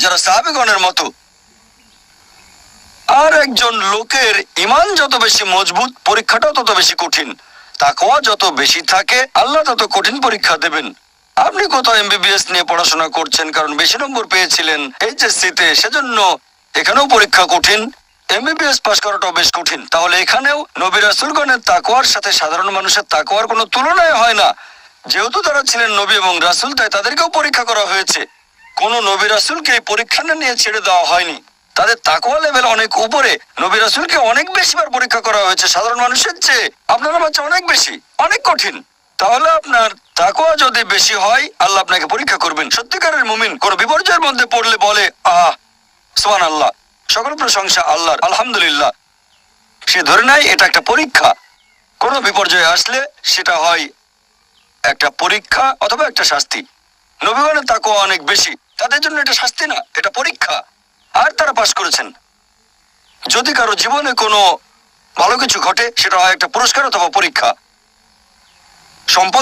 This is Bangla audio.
যারা সাহাবীগণের মতো। আর একজন লোকের ঈমান যত বেশি মজবুত, পরীক্ষাটাও তত বেশি কঠিন। তাকওয়া যত বেশি থাকে, আল্লাহ তত কঠিন পরীক্ষা দেবেন। আপনি কোথাও এমবিবিএস নিয়ে পড়াশোনা করছেন কারণ বেশি নম্বর পেয়েছিলেন এইচএসসি-তে, সেজন্য এখানেও পরীক্ষা কঠিন। এমবিবিএস পাস করাটাও বেশ কঠিন। তাহলে এখানেও নবী রাসূলগণের তাকওয়ার সাথে সাধারণ মানুষের তাকওয়ার কোনো তুলনায় হয় না। যেহেতু তারা ছিলেন নবী এবং রাসূল, তাই তাদেরকেও পরীক্ষা করা হয়েছে। কোন নবী রাসূলকে এই পরীক্ষা না নিয়ে ছেড়ে দেওয়া হয়নি। তাদের তাকওয়া লেভেল অনেক উপরে। নবী রাসূলকে অনেক বেশিবার পরীক্ষা করা হয়েছে সাধারণ মানুষের চেয়ে। আপনার বাচ্চা অনেক বেশি, অনেক কঠিন। তাহলে আপনার তাকওয়া যদি বেশি হয়, আল্লাহ আপনাকে পরীক্ষা করবেন। সত্যিকারের মুমিন কোন বিপর্যয়ের মধ্যে পড়লে বলে, সুবহানাল্লাহ, সকল প্রশংসা আল্লাহর, আলহামদুলিল্লাহ। সে ধরে নেয় এটা একটা পরীক্ষা। কোনো বিপর্যয় আসলে সেটা হয় একটা পরীক্ষা অথবা একটা শাস্তি। নবীগণের তাকওয়া অনেক বেশি, তাদের জন্য এটা শাস্তি না, এটা পরীক্ষা। আর তারা পাশ করেছেন। যদি কারো জীবনে কোনো ভালো কিছু ঘটে, সেটা হয় একটা পুরস্কার অথবা পরীক্ষা। সম্পদ